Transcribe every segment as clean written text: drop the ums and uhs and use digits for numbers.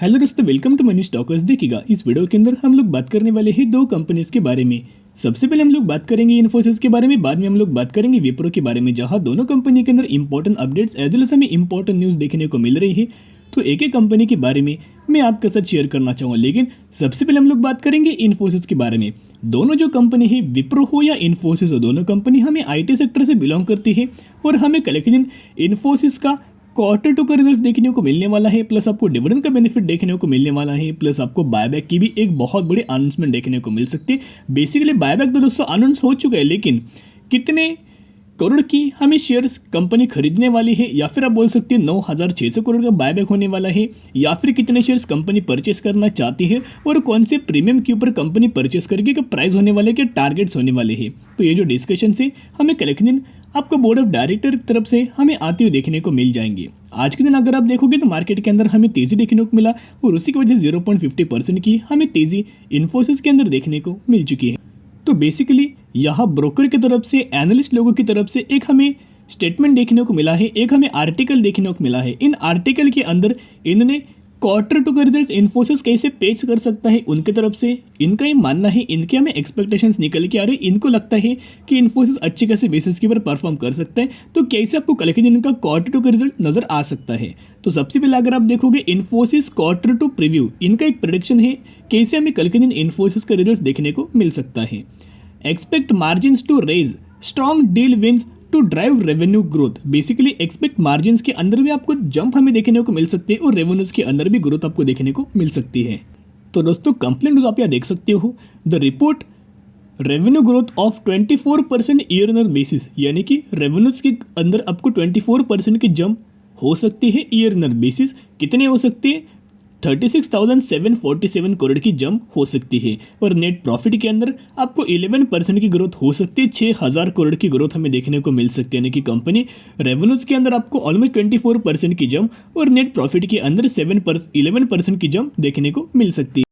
Hello दोस्तों, welcome to money stalkers. देखिएगा, इस वीडियो के अंदर हम लोग बात करने वाले हैं दो कंपनीज के बारे में। सबसे पहले हम लोग बात करेंगे इन्फोसिस के बारे में, बाद में हम लोग बात करेंगे विप्रो के बारे में, जहां दोनों कंपनी के अंदर important updates as well as हमें इंपॉर्टेंट न्यूज़ देखने को मिल रही है। तो एक एक कंपनी के बारे में मैं आपके साथ शेयर करना चाहूँगा, लेकिन सबसे पहले हम लोग बात करेंगे इन्फोसिस के बारे में। दोनों जो कंपनी है, विप्रो हो या इन्फोसिस हो, दोनों कंपनी हमें आईटी सेक्टर से बिलोंग करती है और हमें कल के दिन इन्फोसिस का क्वार्टर टू का रिजल्ट देखने को मिलने वाला है, प्लस आपको डिविडेंड का बेनिफिट देखने को मिलने वाला है, प्लस आपको बायबैक की भी एक बहुत बड़ी अनाउंसमेंट देखने को मिल सकती है। बेसिकली बायबैक तो दोस्तों अनाउंस हो चुका है, लेकिन कितने करोड़ की हमें शेयर्स कंपनी खरीदने वाली है, या फिर आप बोल सकते हैं 9,600 करोड़ का बायबैक होने वाला है, या फिर कितने शेयर्स कंपनी परचेस करना चाहती है और कौन से प्रीमियम के ऊपर कंपनी परचेस करके क्या प्राइस होने वाले, क्या टारगेट्स होने वाले हैं। तो ये जो डिस्कशन से हमें कल के दिन आपको बोर्ड ऑफ डायरेक्टर की तरफ से हमें आते हुए देखने को मिल जाएंगे। आज के दिन अगर आप देखोगे तो मार्केट के अंदर हमें तेजी देखने को मिला और उसी की वजह से 0.50% की हमें तेजी इन्फोसिस के अंदर देखने को मिल चुकी है। तो बेसिकली यहाँ ब्रोकर की तरफ से, एनालिस्ट लोगों की तरफ से एक हमें स्टेटमेंट देखने को मिला है, एक हमें आर्टिकल देखने को मिला है। इन आर्टिकल के अंदर इन्होंने क्वार्टर टू का रिजल्ट इन्फोसिस कैसे पेश कर सकता है उनके तरफ से इनका ये मानना है, इनके हमें एक्सपेक्टेशंस निकल के आ रहे, इनको लगता है कि इन्फोसिस अच्छे खासे बेसिस के ऊपर परफॉर्म कर सकता है। तो कैसे आपको कल के दिन इनका क्वार्टर टू का रिजल्ट नजर आ सकता है। तो सबसे पहले अगर आप देखोगे इन्फोसिस क्वार्टर टू प्रीव्यू, इनका एक प्रेडिक्शन है कैसे हमें कल के दिन इन्फोसिस का रिजल्ट देखने को मिल सकता है। Expect margins to raise, strong deal wins to drive revenue growth. Basically expect margins के अंदर भी आपको जंप हमें देखने को मिल सकती है और रेवेन्यूज के अंदर भी ग्रोथ आपको देखने को मिल सकती है। तो दोस्तों कंप्लीट न्यूज आप यहाँ देख सकते हो। The report revenue growth of 24% year on year basis, यानी कि रेवेन्यूज के अंदर आपको 24% की जंप हो सकती है ईयर ऑन ईयर बेसिस। कितने हो सकती है? 36,747 करोड़ की जंप हो सकती है। और नेट प्रॉफिट के अंदर आपको 11% की ग्रोथ हो सकती है, 6,000 करोड़ की ग्रोथ हमें देखने को मिल सकती है। यानी कि कंपनी रेवेन्यूज के अंदर आपको ऑलमोस्ट 24% की जंप और नेट प्रॉफिट के अंदर 11% की जंप देखने को मिल सकती है।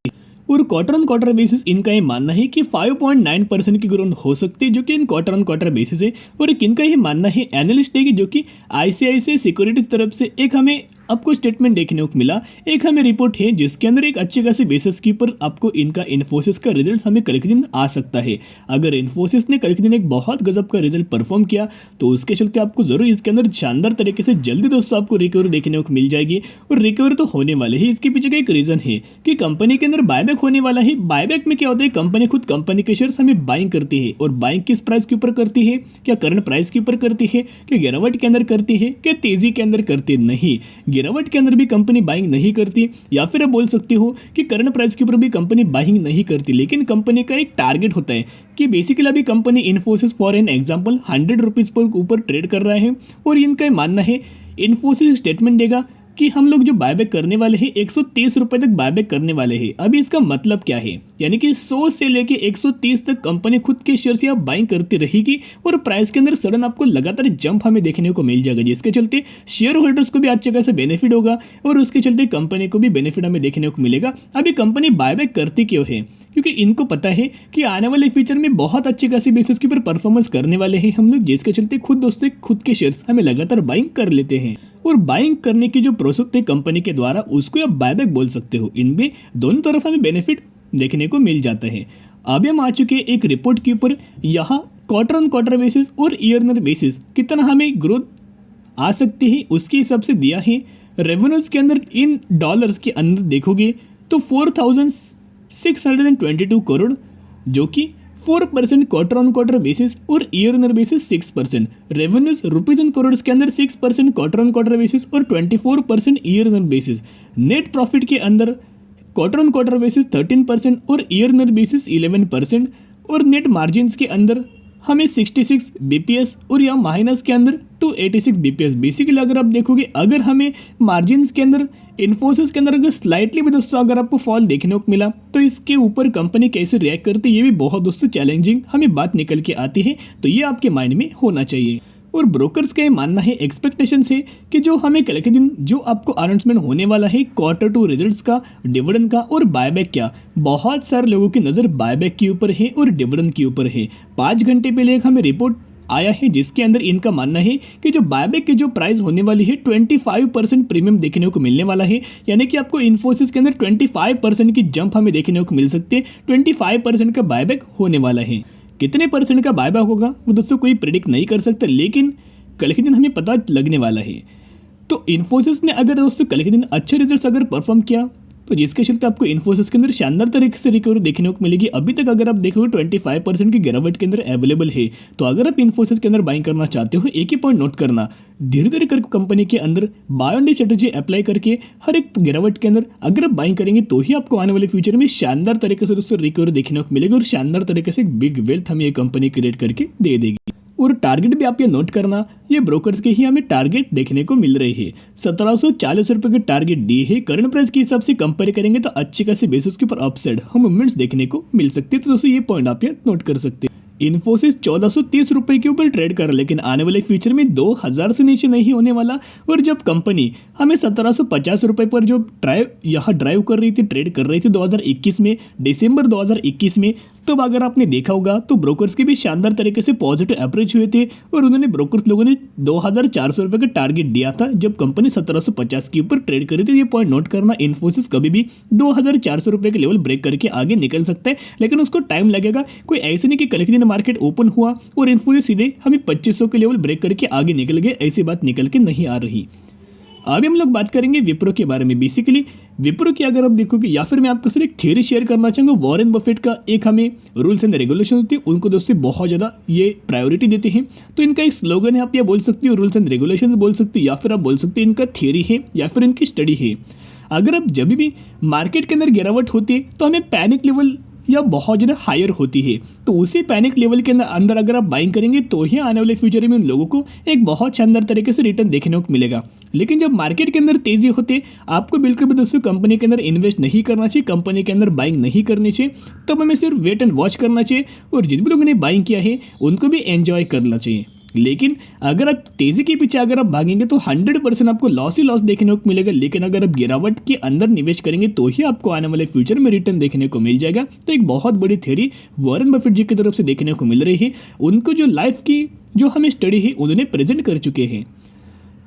और क्वार्टर ऑन क्वार्टर बेसिस इनका ये मानना है कि 5.9% की ग्रोथ हो सकती है, जो कि इन क्वार्टर ऑन क्वार्टर बेसिस है। और एक इनका ये मानना है एनालिस्ट है कि जो कि आईसीआईसीआई सिक्योरिटीज तरफ से एक हमें आपको स्टेटमेंट देखने को मिला, एक हमें रिपोर्ट है जिसके अंदर एक अच्छे खासे बेसिस के ऊपर आपको इनका इन्फोसिस का रिजल्ट हमें कल के दिन आ सकता है। अगर इन्फोसिस ने कल के दिन एक बहुत गजब का रिजल्ट परफॉर्म किया तो उसके चलते आपको जरूर इसके अंदर शानदार तरीके से जल्दी दोस्तों आपको रिकवरी देखने को मिल जाएगी। और रिकवरी तो होने वाले ही, इसके पीछे का एक रीजन है कि कंपनी के अंदर बायबैक होने वाला है। बायबैक में क्या होता है, कंपनी खुद कंपनी के शेयर्स हमें बाइंग करती है, और बाइंग किस प्राइस के ऊपर करती है? क्या करंट प्राइस के ऊपर करती है? क्या गिरावट के अंदर करती है? क्या तेजी के अंदर करती है? नहीं, गिरावट के अंदर भी कंपनी बाइंग नहीं करती, या फिर आप बोल सकते हो कि करंट प्राइस के ऊपर भी कंपनी बाइंग नहीं करती। लेकिन कंपनी का एक टारगेट होता है कि बेसिकली अभी company Infosys for an example 100 rupees per ऊपर ट्रेड कर रहा है, और इनका मानना है इन्फोसिस स्टेटमेंट देगा कि हम लोग जो बायबैक करने वाले हैं 130 रुपए तक बायबैक करने वाले हैं। अभी इसका मतलब क्या है, यानी कि 100 से लेके 130 तक कंपनी खुद के शेयर से आप बाइंग करती रहेगी और प्राइस के अंदर सडन आपको लगातार जंप हमें देखने को मिल जाएगा, जिसके चलते शेयर होल्डर्स को भी अच्छे खासा बेनिफिट होगा और उसके चलते कंपनी को भी बेनिफिट हमें देखने को मिलेगा। अभी कंपनी बायबैक करती क्यों है? क्योंकि इनको पता है कि आने वाले फ्यूचर में बहुत अच्छी खासी बेसिस के ऊपर परफॉर्मेंस करने वाले हैं हम लोग, जिसके चलते खुद दोस्तों खुद के शेयर्स हमें लगातार बाइंग कर लेते हैं। और बाइंग करने की जो प्रोसेस है कंपनी के द्वारा, उसको आप बायबैक बोल सकते हो। इनमें दोनों तरफ हमें बेनिफिट देखने को मिल जाता है। अभी हम आ चुके हैं एक रिपोर्ट के ऊपर, यहाँ क्वार्टर ऑन क्वार्टर बेसिस और ईयर ऑन ईयर बेसिस कितना हमें ग्रोथ आ सकती है उसके हिसाब से दिया है। रेवेन्यूज के अंदर इन डॉलर्स के अंदर देखोगे तो 4,622 करोड़, जो कि 4% क्वार्टर ऑन क्वार्टर बेसिस और year on year basis 6%। Revenues rupees and crore के अंदर 6% क्वार्टर ऑन क्वार्टर बेसिस और 24% year on year basis. Net profit के अंदर क्वार्टर ऑन क्वार्टर बेसिस 13% और ईयर ऑन ईयर बेसिस 11%। और नेट मार्जिन्स के अंदर हमें 66 बीपीएस और या माइनस के अंदर 286 बीपीएस। बेसिकली अगर आप देखोगे, अगर हमें मार्जिन्स के अंदर इन्फोसिस के अंदर अगर स्लाइटली भी दोस्तों अगर आपको फॉल देखने को मिला तो इसके ऊपर कंपनी कैसे रिएक्ट करती है, ये भी बहुत दोस्तों चैलेंजिंग हमें बात निकल के आती है। तो ये आपके माइंड में होना चाहिए। और ब्रोकर्स का ये मानना है, एक्सपेक्टेशन है कि जो हमें कल के दिन जो आपको अनाउंसमेंट होने वाला है क्वार्टर टू रिजल्ट्स का, डिविडेंड का और बायबैक का, बहुत सारे लोगों की नज़र बायबैक के ऊपर है और डिविडेंड के ऊपर है। 5 घंटे पहले एक हमें रिपोर्ट आया है, जिसके अंदर इनका मानना है कि जो बायबैक की जो प्राइस होने वाली है 25% प्रीमियम देखने को मिलने वाला है। यानी कि आपको इन्फोसिस के अंदर 25% की जंप हमें देखने को मिल सकती है। 25% का बायबैक होने वाला है। कितने परसेंट का बायबैक होगा वो दोस्तों कोई प्रिडिक्ट नहीं कर सकता, लेकिन कल के दिन हमें पता लगने वाला है। तो इन्फोसिस ने अगर दोस्तों कल के दिन अच्छे रिजल्ट्स अगर परफॉर्म किया तो जिसके चलते आपको इन्फोसिस के अंदर शानदार तरीके से रिकवरी देखने को मिलेगी। अभी तक अगर आप देखोगे 25% की गिरावट के अंदर अवेलेबल है। तो अगर आप इन्फोसिस के अंदर बाइंग करना चाहते हो, एक ही पॉइंट नोट करना, धीरे धीरे करके कंपनी के अंदर buy on dip strategy apply करके हर एक गिरावट के अंदर अगर आप बाइंग करेंगे तो ही आपको आने वाले फ्यूचर में शानदार तरीके से दोस्तों रिकवरी देखने को मिलेगी और शानदार तरीके से बिग वेल्थ हमें ये कंपनी क्रिएट करके दे देगी। और टारगेट भी आप ये नोट करना, ये ब्रोकर्स के ही हमें टारगेट देखने को मिल रही है। 1740 रुपये के टारगेट दिए है। करंट प्राइस के हिसाब से कंपेयर करेंगे तो अच्छी खासी बेसिस के ऊपर अपसाइड हम मूवमेंट्स देखने को मिल सकते हैं। तो दोस्तों ये पॉइंट आप यहाँ नोट कर सकते हैं। इन्फोसिस 1430 रुपये के ऊपर ट्रेड कर रहा है, लेकिन आने वाले फ्यूचर में 2000 से नीचे नहीं होने वाला। और जब कंपनी हमें 1750 रुपये पर जो ड्राइव कर रही थी, ट्रेड कर रही थी 2021 में, दिसंबर 2021 में, तब अगर आपने देखा होगा तो ब्रोकर्स के भी शानदार तरीके से पॉजिटिव अप्रोच हुए थे और उन्होंने ब्रोकर्स लोगों ने 2400 रुपये का टारगेट दिया था जब कंपनी 1750 के ऊपर ट्रेड कर रही थी। ये पॉइंट नोट करना, इन्फोसिस कभी भी 2400 रुपये के लेवल ब्रेक करके आगे निकल सकता है, लेकिन उसको टाइम लगेगा। कोई ऐसे नहीं कि कल के दिन मार्केट ओपन हुआ और इन्फोसिस सीधे हमें 2500 के लेवल ब्रेक करके आगे निकल गए, ऐसी बात निकल के नहीं आ रही। अभी हम लोग बात करेंगे विप्रो के बारे में। बेसिकली विप्रो की अगर आप देखोगे, या फिर मैं आपको सिर्फ एक थ्योरी शेयर करना चाहूँगा। वॉरेन बफेट का एक हमें रूल्स एंड रेगुलेशन होती है, उनको दोस्तों बहुत ज़्यादा ये प्रायोरिटी देते हैं। तो इनका एक स्लोगन है, आप ये बोल सकते हो रूल्स एंड रेगुलेशन बोल सकते हो, या फिर आप बोल सकते हो इनका थ्योरी है या फिर इनकी स्टडी है। अगर आप जब भी मार्केट के अंदर गिरावट होती है तो हमें पैनिक लेवल या बहुत ज़्यादा हायर होती है, तो उसी पैनिक लेवल के अंदर अगर आप बाइंग करेंगे तो ही आने वाले फ्यूचर में उन लोगों को एक बहुत शानदार तरीके से रिटर्न देखने को मिलेगा। लेकिन जब मार्केट के अंदर तेजी होते, आपको बिल्कुल भी दोस्तों कंपनी के अंदर इन्वेस्ट नहीं करना चाहिए, कंपनी के अंदर बाइंग नहीं करनी चाहिए। तब हमें सिर्फ वेट एंड वॉच करना चाहिए और जिन भी लोगों ने बाइंग किया है उनको भी एंजॉय करना चाहिए। लेकिन अगर आप तेजी के पीछे अगर आप भागेंगे तो 100% आपको लॉस ही लॉस देखने को मिलेगा। लेकिन अगर आप गिरावट के अंदर निवेश करेंगे तो ही आपको आने वाले फ्यूचर में रिटर्न देखने को मिल जाएगा। तो एक बहुत बड़ी थ्योरी वॉरेन बफेट जी की तरफ से देखने को मिल रही है। उनको जो लाइफ की जो हमें स्टडी है उन्होंने प्रेजेंट कर चुके हैं।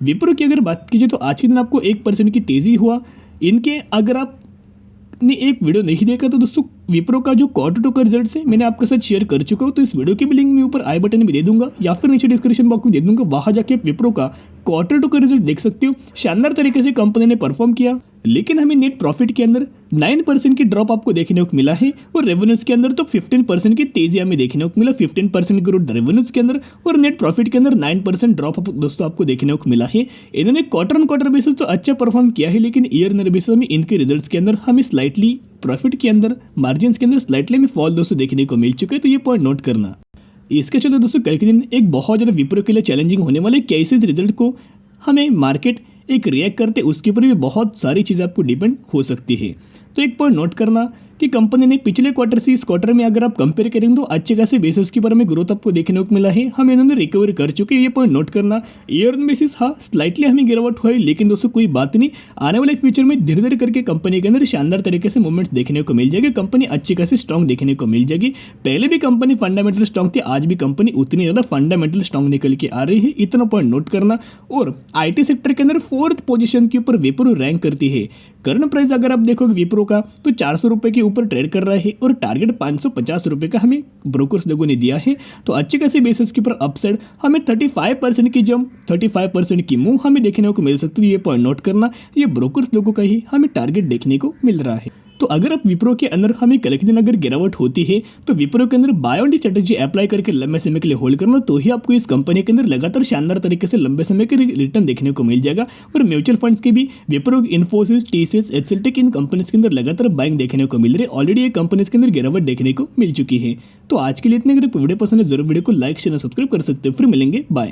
विप्रो की अगर बात कीजिए तो आज के दिन आपको 1% की तेजी हुआ। इनके अगर आपने एक वीडियो नहीं देखा तो दोस्तों विप्रो का जो Q2 का रिजल्ट है मैंने आपके साथ शेयर कर चुका हूँ, तो इस वीडियो के भी लिंक मैं ऊपर आई बटन में दे दूंगा या फिर नीचे डिस्क्रिप्शन बॉक्स में दे दूंगा। वहां जाके आप विप्रो का Q2 का रिजल्ट देख सकते हो। शानदार तरीके से कंपनी ने परफॉर्म किया, लेकिन हमें नेट प्रॉफिट के अंदर 9% की ड्रॉप आपको देखने को मिला है और रेवेन्यूज के अंदर तो 15% की तेजी हमें देखने को मिला। 15% ग्रोथ रेवेन्यूज के अंदर और नेट प्रॉफिट के अंदर 9% ड्रॉप दोस्तों आपको देखने को मिला है। इन्होंने क्वार्टर ऑन क्वार्टर बेसिस तो अच्छा परफॉर्म किया है, लेकिन ईयर ऑन बेसिस में इनके रिजल्ट्स के अंदर हमें स्लाइटली प्रॉफिट के अंदर मार्जिन के अंदर स्लाइटली में फॉल दोस्तों देखने को मिल चुके हैं। तो ये पॉइंट नोट करना। इसके चलते दोस्तों कल के दिन एक बहुत ज़्यादा विप्रो के लिए चैलेंजिंग होने वाले कैसे रिजल्ट को हमें मार्केट एक रिएक्ट करते उसके ऊपर भी बहुत सारी चीज़ें आपको डिपेंड हो सकती है। तो एक पॉइंट नोट करना कि कंपनी ने पिछले क्वार्टर से इस क्वार्टर में अगर आप कंपेयर करेंगे तो अच्छे खासे बेसिस के ऊपर हमें ग्रोथ आपको देखने को मिला है। हम इन्होंने रिकवरी कर चुके हैं, ये पॉइंट नोट करना। ईयर ऑन बेसिस हाँ स्लाइटली हमें गिरावट हुई, लेकिन दोस्तों कोई बात नहीं, आने वाले फ्यूचर में धीरे धीरे करके कंपनी के अंदर शानदार तरीके से मूवमेंट्स देखने को मिल जाएगी। कंपनी अच्छी खासी स्ट्रॉन्ग देखने को मिल जाएगी। पहले भी कंपनी फंडामेंटल स्ट्रॉन्ग थी, आज भी कंपनी उतनी ज़्यादा फंडामेंटल स्ट्रॉन्ग निकल के आ रही है, इतना पॉइंट नोट करना। और IT सेक्टर के अंदर 4th पोजीशन के ऊपर विप्रो रैंक करती है। करंट प्राइस अगर आप देखोगे विप्रो का तो 400 रुपये के ऊपर ट्रेड कर रहा है और टारगेट 550 रुपये का हमें ब्रोकर्स लोगों ने दिया है। तो अच्छे खासे बेसिस के ऊपर अपसाइड हमें 35% की जंप, 35% की मूव हमें देखने को मिल सकती है। ये पॉइंट नोट करना, ये ब्रोकर्स लोगों का ही हमें टारगेट देखने को मिल रहा है। तो अगर आप विप्रो के अंदर हमें कल के दिन अगर गिरावट होती है तो विप्रो के अंदर buy on dip strategy apply करके लंबे समय के लिए होल्ड करना, तो ही आपको इस कंपनी के अंदर लगातार शानदार तरीके से लंबे समय के रिटर्न देखने को मिल जाएगा। और म्यूचुअल फंड्स के भी विप्रो, इन्फोसिस, TCS, HCLTech इन कंपनीज के अंदर लगातार बाइंग देखने को मिल रही है। ऑलरेडी ये कंपनीज के अंदर गिरावट देखने को मिल चुकी है। तो आज के लिए इतने, अगर वीडियो पसंद है जरूर वीडियो को लाइक शेयर सब्सक्राइब कर सकते हो। फिर मिलेंगे, बाय।